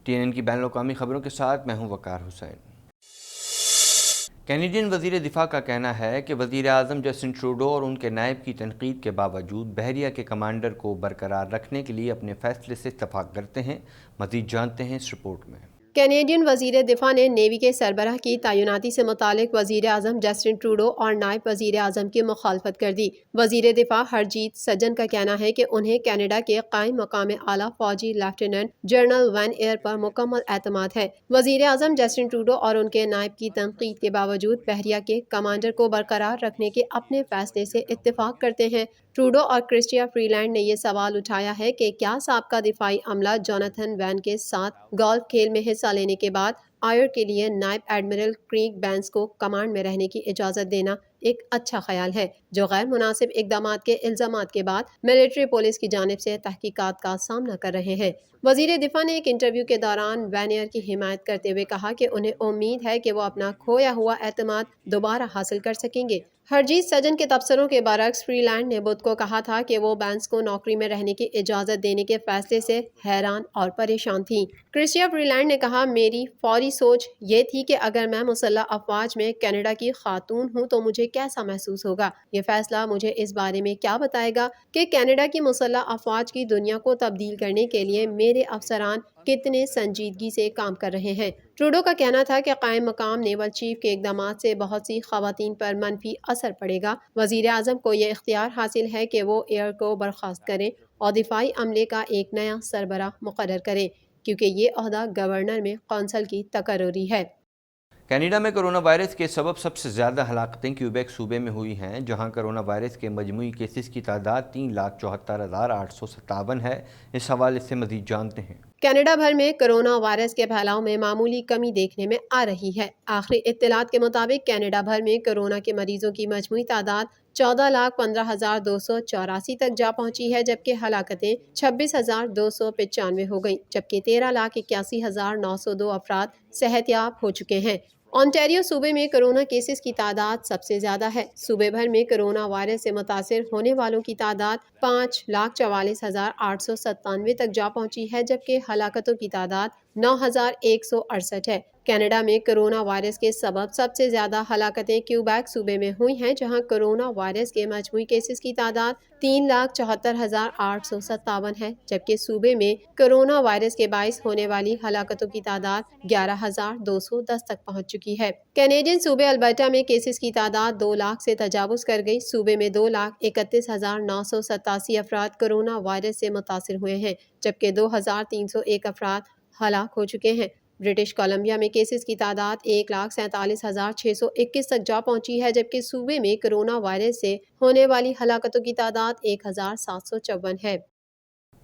TNN کی بین الاقوامی خبروں کے ساتھ میں ہوں وقار حسین۔ کینیڈین وزیر دفاع کا کہنا ہے کہ وزیر اعظم جسٹن ٹروڈو اور ان کے نائب کی تنقید کے باوجود بحریہ کے کمانڈر کو برقرار رکھنے کے لیے اپنے فیصلے سے اتفاق کرتے ہیں۔ مزید جانتے ہیں اس رپورٹ میں۔ کینیڈین وزیر دفاع نے نیوی کے سربراہ کی تعیناتی سے متعلق وزیر اعظم جسٹن ٹروڈو اور نائب وزیر اعظم کی مخالفت کر دی۔ وزیر دفاع ہرجیت سجن کا کہنا ہے کہ انہیں کینیڈا کے قائم مقام اعلیٰ فوجی لیفٹیننٹ جنرل وین ایئر پر مکمل اعتماد ہے۔ وزیر اعظم جسٹن ٹروڈو اور ان کے نائب کی تنقید کے باوجود بحریہ کے کمانڈر کو برقرار رکھنے کے اپنے فیصلے سے اتفاق کرتے ہیں۔ ٹروڈو اور کرسٹیا فری لینڈ نے یہ سوال اٹھایا ہے کہ کیا سابقہ دفاعی عملہ جوناتھن وین کے ساتھ گولف کھیل میں حصہ لینے کے بعد آئر کے لیے نائب ایڈمرل کریگ بینس کو کمانڈ میں رہنے کی اجازت دینا ایک اچھا خیال ہے، جو غیر مناسب اقدامات کے الزامات کے بعد ملٹری پولیس کی جانب سے تحقیقات کا سامنا کر رہے ہیں۔ وزیر دفاع نے ایک انٹرویو کے دوران وین ایئر کی حمایت کرتے ہوئے کہا کہ انہیں امید ہے کہ وہ اپنا کھویا ہوا اعتماد دوبارہ حاصل کر سکیں گے۔ ہرجیت سجن کے تبصروں کے برعکس فری لینڈ نے بدھ کو کہا تھا کہ وہ بینس کو نوکری میں رہنے کی اجازت دینے کے فیصلے سے حیران اور پریشان تھیں۔ کرسٹیا فری لینڈ نے کہا، میری فوری سوچ یہ تھی کہ اگر میں مسلح افواج میں کینیڈا کی خاتون ہوں تو مجھے کیسا محسوس ہوگا۔ یہ فیصلہ مجھے اس بارے میں کیا بتائے گا کہ کینیڈا کی مسلح افواج کی دنیا کو تبدیل کرنے کے لیے میرے افسران کتنے سنجیدگی سے کام کر رہے ہیں۔ ٹروڈو کا کہنا تھا کہ قائم مقام نیول چیف کے اقدامات سے بہت سی خواتین پر منفی اثر پڑے گا۔ وزیر اعظم کو یہ اختیار حاصل ہے کہ وہ ایئر کو برخاست کریں اور دفاعی عملے کا ایک نیا سربراہ مقرر کریں، کیونکہ یہ عہدہ گورنر میں کونسل کی تقرری ہے۔ کینیڈا میں کرونا وائرس کے سبب سب سے زیادہ ہلاکتیں کیوبیک صوبے میں ہوئی ہیں، جہاں کرونا وائرس کے مجموعی کیسز کی تعداد 3,74,857 ہے۔ اس حوالے سے مزید جانتے ہیں۔ کینیڈا بھر میں کرونا وائرس کے پھیلاؤ میں معمولی کمی دیکھنے میں آ رہی ہے۔ آخری اطلاعات کے مطابق کینیڈا بھر میں کرونا کے مریضوں کی مجموعی تعداد 14,15,284 تک جا پہنچی ہے، جبکہ ہلاکتیں 26,295 ہو گئیں، جبکہ 13,81,902 افراد صحت یاب ہو چکے ہیں۔ اونٹاریو صوبے میں کرونا کیسز کی تعداد سب سے زیادہ ہے۔ صوبے بھر میں کرونا وائرس سے متاثر ہونے والوں کی تعداد 5,44,897 تک جا پہنچی ہے، جبکہ ہلاکتوں کی تعداد 9,168 ہے۔ کینیڈا میں کرونا وائرس کے سبب سب سے زیادہ ہلاکتیں کیوبیک صوبے میں ہوئی ہیں، جہاں کرونا وائرس کے مجموعی کیسز کی تعداد 3,74,857 ہے، جبکہ صوبے میں کرونا وائرس کے باعث ہونے والی ہلاکتوں کی تعداد 11,210 تک پہنچ چکی ہے۔ کینیڈین صوبے البرٹا میں کیسز کی تعداد 2 لاکھ سے تجاوز کر گئی۔ صوبے میں 2,31,987 افراد کرونا وائرس سے متاثر ہوئے ہیں، جبکہ 2,301 افراد ہلاک ہو چکے ہیں۔ برٹش کولمبیا میں کیسز کی تعداد 1,47,621 تک جا پہنچی ہے، جبکہ صوبے میں کرونا وائرس سے ہونے والی ہلاکتوں کی تعداد 1,754 ہے۔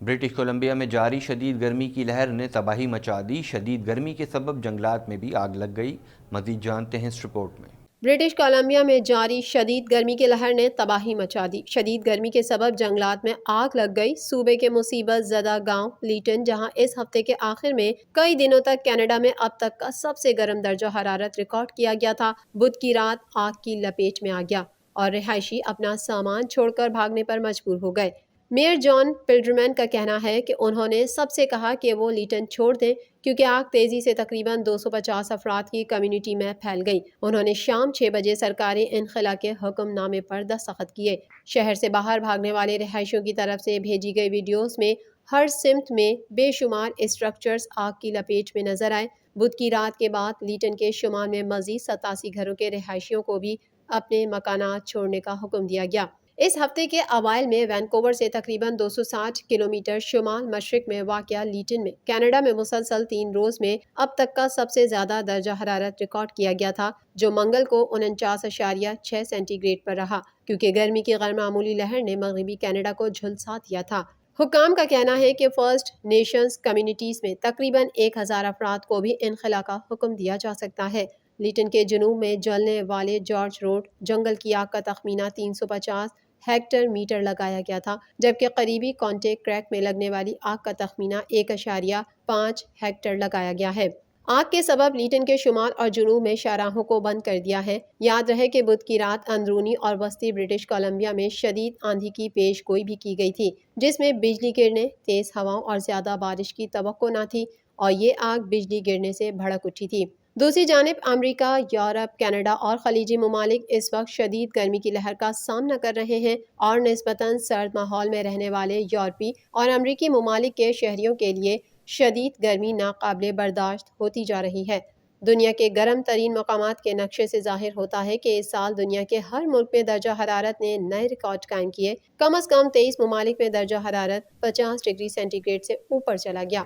برٹش کولمبیا میں جاری شدید گرمی کی لہر نے تباہی مچا دی۔ شدید گرمی کے سبب جنگلات میں بھی آگ لگ گئی۔ مزید جانتے ہیں اس رپورٹ میں۔ برٹش کولمبیا میں جاری شدید گرمی کی لہر نے تباہی مچا دی۔ شدید گرمی کے سبب جنگلات میں آگ لگ گئی۔ صوبے کے مصیبت زدہ گاؤں لیٹن، جہاں اس ہفتے کے آخر میں کئی دنوں تک کینیڈا میں اب تک کا سب سے گرم درجہ حرارت ریکارڈ کیا گیا تھا، بدھ کی رات آگ کی لپیٹ میں آ گیا اور رہائشی اپنا سامان چھوڑ کر بھاگنے پر مجبور ہو گئے۔ میئر جان پلڈرمین کا کہنا ہے کہ انہوں نے سب سے کہا کہ وہ لیٹن چھوڑ دیں، کیونکہ آگ تیزی سے تقریباً 250 افراد کی کمیونٹی میں پھیل گئی۔ انہوں نے شام 6 بجے سرکاری انخلا کے حکم نامے پر دستخط کیے۔ شہر سے باہر بھاگنے والے رہائشیوں کی طرف سے بھیجی گئی ویڈیوز میں ہر سمت میں بے شمار اسٹرکچرز آگ کی لپیٹ میں نظر آئے۔ بدھ کی رات کے بعد لیٹن کے شمال میں مزید 87 گھروں کے رہائشیوں کو بھی اپنے مکانات چھوڑنے کا حکم دیا گیا۔ اس ہفتے کے اوائل میں وینکوور سے تقریباً 260 کلومیٹر شمال مشرق میں واقع لیٹن میں کینیڈا میں مسلسل 3 روز میں اب تک کا سب سے زیادہ درجہ حرارت ریکارڈ کیا گیا تھا، جو منگل کو 49.6 سینٹی گریڈ پر رہا، کیونکہ گرمی کی غیر معمولی لہر نے مغربی کینیڈا کو جھلسا دیا تھا۔ حکام کا کہنا ہے کہ فرسٹ نیشنز کمیونٹیز میں تقریباً 1,000 افراد کو بھی انخلا کا حکم دیا جا سکتا ہے۔ لیٹن کے جنوب میں جلنے والے جارج روڈ جنگل کی آگ کا تخمینہ 350 ہیکٹر میٹر لگایا گیا تھا، جبکہ قریبی کانٹیکٹ کریک میں لگنے والی آگ کا تخمینہ 1.5 ہیکٹر لگایا گیا ہے۔ آگ کے سبب لیٹن کے شمال اور جنوب میں شاہراہوں کو بند کر دیا ہے۔ یاد رہے کہ بدھ کی رات اندرونی اور وسطی برٹش کولمبیا میں شدید آندھی کی پیش گوئی بھی کی گئی تھی، جس میں بجلی گرنے، تیز ہواؤں اور زیادہ بارش کی توقع نہ تھی، اور یہ آگ بجلی گرنے سے بھڑک اٹھی تھی۔ دوسری جانب امریکہ، یورپ، کینیڈا اور خلیجی ممالک اس وقت شدید گرمی کی لہر کا سامنا کر رہے ہیں اور نسبتاً سرد ماحول میں رہنے والے یورپی اور امریکی ممالک کے شہریوں کے لیے شدید گرمی ناقابل برداشت ہوتی جا رہی ہے۔ دنیا کے گرم ترین مقامات کے نقشے سے ظاہر ہوتا ہے کہ اس سال دنیا کے ہر ملک میں درجہ حرارت نے نئے ریکارڈ قائم کیے۔ کم از کم 23 ممالک میں درجہ حرارت 50 ڈگری سینٹی گریڈ سے اوپر چلا گیا۔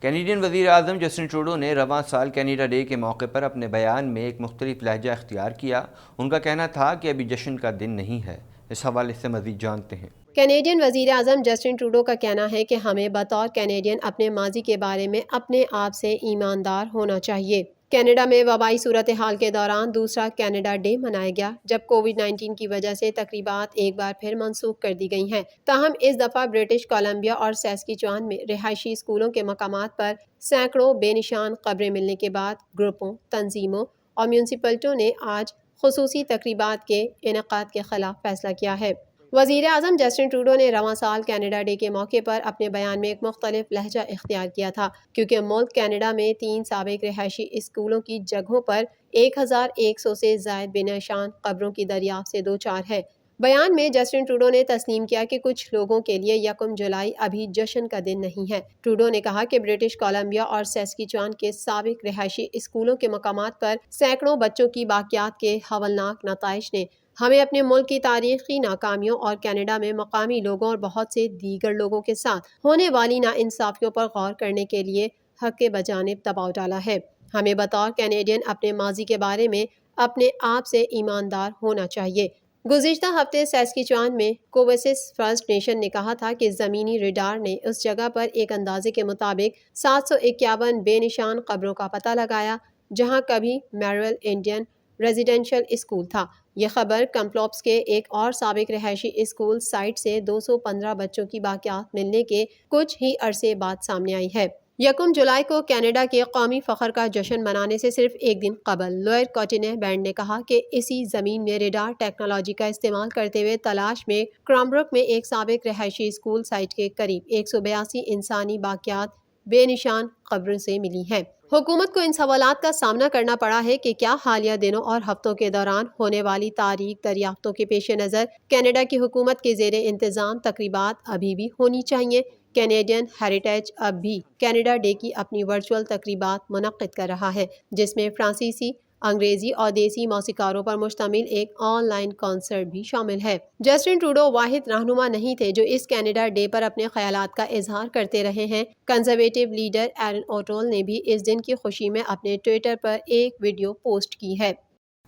کینیڈین وزیر اعظم جسٹن ٹروڈو نے رواں سال کینیڈا ڈے کے موقع پر اپنے بیان میں ایک مختلف لہجہ اختیار کیا۔ ان کا کہنا تھا کہ ابھی جشن کا دن نہیں ہے۔ اس حوالے سے مزید جانتے ہیں۔ کینیڈین وزیر اعظم جسٹن ٹروڈو کا کہنا ہے کہ ہمیں بطور کینیڈین اپنے ماضی کے بارے میں اپنے آپ سے ایماندار ہونا چاہیے۔ کینیڈا میں وبائی صورتحال کے دوران دوسرا کینیڈا ڈے منایا گیا جب کووڈ-19 کی وجہ سے تقریبات ایک بار پھر منسوخ کر دی گئی ہیں۔ تاہم اس دفعہ برٹش کولمبیا اور سیسکیچوان میں رہائشی اسکولوں کے مقامات پر سینکڑوں بے نشان قبریں ملنے کے بعد گروپوں، تنظیموں اور میونسپلٹیوں نے آج خصوصی تقریبات کے انعقاد کے خلاف فیصلہ کیا ہے۔ وزیر اعظم جسٹن ٹروڈو نے رواں سال کینیڈا ڈے کے موقع پر اپنے بیان میں ایک مختلف لہجہ اختیار کیا تھا کیونکہ ملک کینیڈا میں 3 سابق رہائشی اسکولوں کی جگہوں پر 1100 سے زائد بے نشان قبروں کی دریافت سے دوچار ہے۔ بیان میں جسٹن ٹروڈو نے تسلیم کیا کہ کچھ لوگوں کے لیے 1 جولائی ابھی جشن کا دن نہیں ہے۔ ٹروڈو نے کہا کہ برٹش کولمبیا اور سیسکیچوان کے سابق رہائشی اسکولوں کے مقامات پر سینکڑوں بچوں کی باقیات کے ہولناک نتائج نے ہمیں اپنے ملک کی تاریخی ناکامیوں اور کینیڈا میں مقامی لوگوں اور بہت سے دیگر لوگوں کے ساتھ ہونے والی ناانصافیوں پر غور کرنے کے لیے حق کے بجانب دباؤ ڈالا ہے۔ ہمیں بطور کینیڈین اپنے ماضی کے بارے میں اپنے آپ سے ایماندار ہونا چاہیے۔ گزشتہ ہفتے سیسکیچوان میں کوویسس فرسٹ نیشن نے کہا تھا کہ زمینی ریڈار نے اس جگہ پر ایک اندازے کے مطابق 751 بے نشان قبروں کا پتہ لگایا جہاں کبھی میرول انڈین ریزیڈینشل اسکول تھا۔ یہ خبر کمپلوپس کے ایک اور سابق رہائشی اسکول سائٹ سے 215 بچوں کی باقیات ملنے کے کچھ ہی عرصے بعد سامنے آئی ہے۔ 1 جولائی کو کینیڈا کے قومی فخر کا جشن منانے سے صرف ایک دن قبل لوئر کوٹینے بینڈ نے کہا کہ اسی زمین میں ریڈار ٹیکنالوجی کا استعمال کرتے ہوئے تلاش میں کرامبرک میں ایک سابق رہائشی اسکول سائٹ کے قریب 182 انسانی باقیات بے نشان قبروں سے ملی ہیں۔ حکومت کو ان سوالات کا سامنا کرنا پڑا ہے کہ کیا حالیہ دنوں اور ہفتوں کے دوران ہونے والی تاریخ دریافتوں کے پیش نظر کینیڈا کی حکومت کے زیر انتظام تقریبات ابھی بھی ہونی چاہیے۔ کینیڈین ہیریٹیج اب بھی کینیڈا ڈے کی اپنی ورچوئل تقریبات منعقد کر رہا ہے جس میں فرانسیسی، انگریزی اور دیسی موسیقاروں پر مشتمل ایک آن لائن کنسرٹ بھی شامل ہے۔ جسٹن ٹروڈو واحد رہنما نہیں تھے جو اس کینیڈا ڈے پر اپنے خیالات کا اظہار کرتے رہے ہیں۔ کنزرویٹو لیڈر ایرن اوٹول نے بھی اس دن کی خوشی میں اپنے ٹویٹر پر ایک ویڈیو پوسٹ کی ہے۔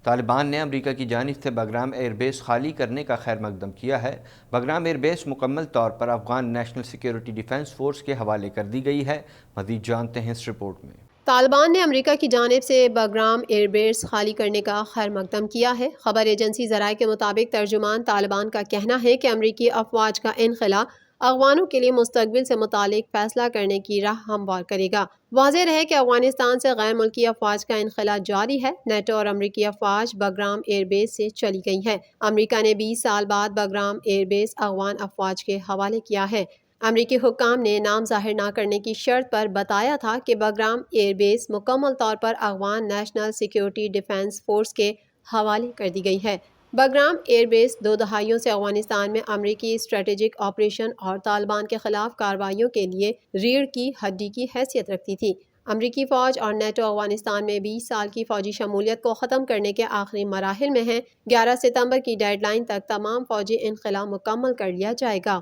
طالبان نے امریکہ کی جانب سے بگرام ایئر بیس خالی کرنے کا خیر مقدم کیا ہے۔ بگرام ایئر بیس مکمل طور پر Afghan national security defence force کے حوالے کر دی گئی ہے۔ مزید جانتے ہیں اس رپورٹ میں۔ طالبان نے امریکہ کی جانب سے بگرام ایئر بیس خالی کرنے کا خیر مقدم کیا ہے۔ خبر ایجنسی ذرائع کے مطابق ترجمان طالبان کا کہنا ہے کہ امریکی افواج کا انخلا افغانوں کے لیے مستقبل سے متعلق فیصلہ کرنے کی راہ ہموار کرے گا۔ واضح رہے کہ افغانستان سے غیر ملکی افواج کا انخلا جاری ہے۔ نیٹو اور امریکی افواج بگرام ایئر بیس سے چلی گئی ہیں۔ امریکہ نے 20 سال بعد بگرام ایئر بیس افغان افواج کے حوالے کیا ہے۔ امریکی حکام نے نام ظاہر نہ کرنے کی شرط پر بتایا تھا کہ بگرام ایئر بیس مکمل طور پر Afghan national security defence force کے حوالے کر دی گئی ہے۔ بگرام ایئر بیس 2 دہائیوں سے افغانستان میں امریکی اسٹریٹجک آپریشن اور طالبان کے خلاف کارروائیوں کے لیے ریڑھ کی ہڈی کی حیثیت رکھتی تھی۔ امریکی فوج اور نیٹو افغانستان میں 20 سال کی فوجی شمولیت کو ختم کرنے کے آخری مراحل میں ہیں۔ 11 ستمبر کی ڈیڈ لائن تک تمام فوجی انخلا مکمل کر لیا جائے گا۔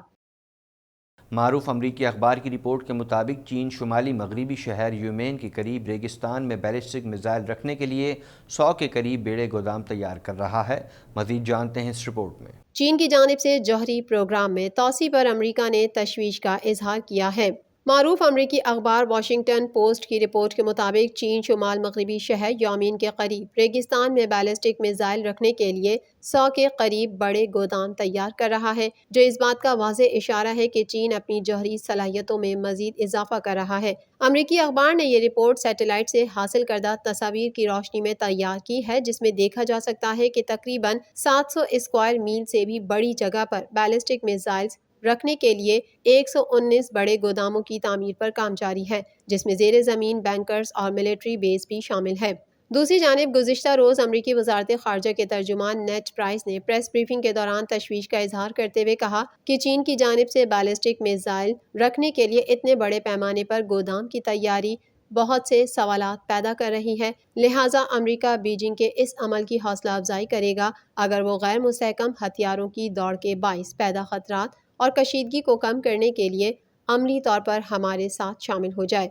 معروف امریکی اخبار کی رپورٹ کے مطابق چین شمالی مغربی شہر یومین کے قریب ریگستان میں بیلسٹک میزائل رکھنے کے لیے 100 کے قریب بیڑے گودام تیار کر رہا ہے۔ مزید جانتے ہیں اس رپورٹ میں۔ چین کی جانب سے جوہری پروگرام میں توسیع پر امریکہ نے تشویش کا اظہار کیا ہے۔ معروف امریکی اخبار واشنگٹن پوسٹ کی رپورٹ کے مطابق چین شمال مغربی شہر یومین کے قریب ریگستان میں بیلسٹک میزائل رکھنے کے لیے 100 کے قریب بڑے گودام تیار کر رہا ہے، جو اس بات کا واضح اشارہ ہے کہ چین اپنی جوہری صلاحیتوں میں مزید اضافہ کر رہا ہے۔ امریکی اخبار نے یہ رپورٹ سیٹلائٹ سے حاصل کردہ تصاویر کی روشنی میں تیار کی ہے، جس میں دیکھا جا سکتا ہے کہ تقریباً 700 اسکوائر میل سے بھی بڑی جگہ پر بیلسٹک میزائلز رکھنے کے لیے 119 بڑے گوداموں کی تعمیر پر کام جاری ہے، جس میں زیر زمین بینکرز اور ملٹری بیس بھی شامل ہے۔ دوسری جانب گزشتہ روز امریکی وزارت خارجہ کے ترجمان نیڈ پرائس نے پریس بریفنگ کے دوران تشویش کا اظہار کرتے ہوئے کہا کہ چین کی جانب سے بیلسٹک میزائل رکھنے کے لیے اتنے بڑے پیمانے پر گودام کی تیاری بہت سے سوالات پیدا کر رہی ہے، لہٰذا امریکہ بیجنگ کے اس عمل کی حوصلہ افزائی کرے گا اگر وہ غیر مستحکم ہتھیاروں کی دوڑ کے باعث پیدا خطرات اور کشیدگی کو کم کرنے کے لیے عملی طور پر ہمارے ساتھ شامل ہو جائے۔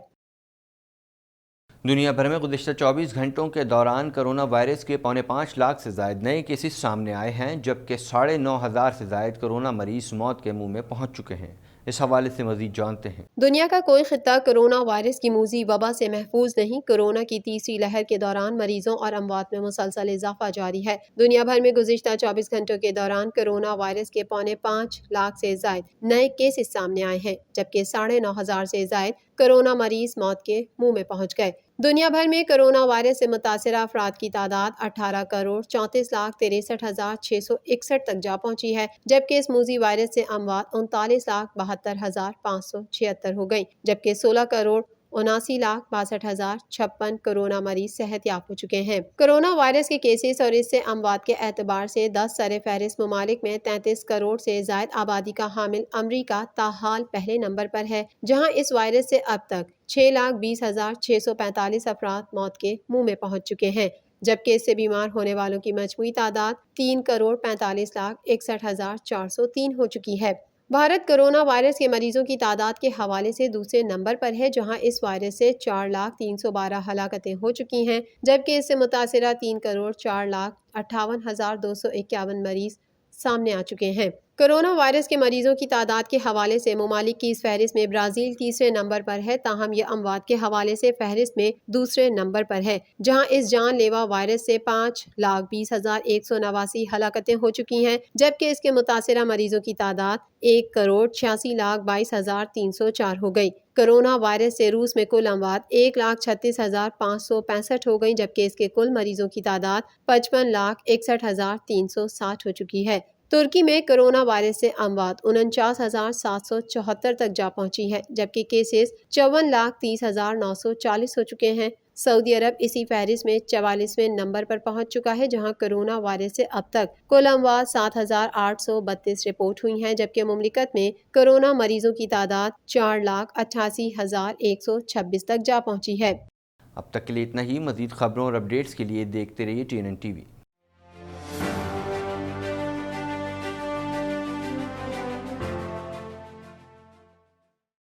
دنیا بھر میں گزشتہ 24 گھنٹوں کے دوران کرونا وائرس کے 5.25 لاکھ سے زائد نئے کیسز سامنے آئے ہیں، جبکہ 9,500 سے زائد کرونا مریض موت کے منہ میں پہنچ چکے ہیں۔ اس حوالے سے مزید جانتے ہیں۔ دنیا کا کوئی خطہ کرونا وائرس کی موذی وبا سے محفوظ نہیں۔ کرونا کی تیسری لہر کے دوران مریضوں اور اموات میں مسلسل اضافہ جاری ہے۔ دنیا بھر میں گزشتہ 24 گھنٹوں کے دوران کرونا وائرس کے 5.25 لاکھ سے زائد نئے کیسز سامنے آئے ہیں، جبکہ 9,500 سے زائد کرونا مریض موت کے منہ میں پہنچ گئے۔ دنیا بھر میں کرونا وائرس سے متاثرہ افراد کی تعداد 18,34,63,661 تک جا پہنچی ہے، جبکہ اس موذی وائرس سے اموات 39,72,576 ہو گئیں، جبکہ 16,79,62,056 کرونا مریض صحت یاب ہو چکے ہیں۔ کرونا وائرس کے کیسز اور اس سے اموات کے اعتبار سے 10 سر فہرست ممالک میں 33 کروڑ سے زائد آبادی کا حامل امریکہ تاحال پہلے نمبر پر ہے، جہاں اس وائرس سے اب تک 6,20,645 افراد موت کے منہ میں پہنچ چکے ہیں، جبکہ اس سے بیمار ہونے والوں کی مجموعی تعداد 3,45,61,403 ہو چکی ہے۔ بھارت کرونا وائرس کے مریضوں کی تعداد کے حوالے سے دوسرے نمبر پر ہے، جہاں اس وائرس سے 4,312,000 ہلاکتیں ہو چکی ہیں، جبکہ اس سے متاثرہ 3,04,58,251 مریض سامنے آ چکے ہیں۔ کرونا وائرس کے مریضوں کی تعداد کے حوالے سے ممالک کی اس فہرست میں برازیل تیسرے نمبر پر ہے، تاہم یہ اموات کے حوالے سے فہرست میں دوسرے نمبر پر ہے، جہاں اس جان لیوا وائرس سے 5,20,189 ہلاکتیں ہو چکی ہیں، جبکہ اس کے متاثرہ مریضوں کی تعداد 1,86,22,304 ہو گئی۔ کرونا وائرس سے روس میں کل اموات 1,36,565 ہو گئیں، جبکہ اس کے کل مریضوں کی تعداد 55,61,360 ہو چکی ہے۔ ترکی میں کرونا وائرس سے اموات 49,774 تک جا پہنچی ہے، جبکہ کیسز 54,30,940 ہو چکے ہیں۔ سعودی عرب اسی فہرست میں 44ویں نمبر پر پہنچ چکا ہے، جہاں کرونا وائرس سے اب تک کل اموات 7,832 رپورٹ ہوئی ہیں، جبکہ مملکت میں کرونا مریضوں کی تعداد 4,88,126 تک جا پہنچی ہے۔ اب تک کے لیے اتنا ہی۔ مزید خبروں اور اپڈیٹس کے لیے دیکھتے رہیے TNN TV۔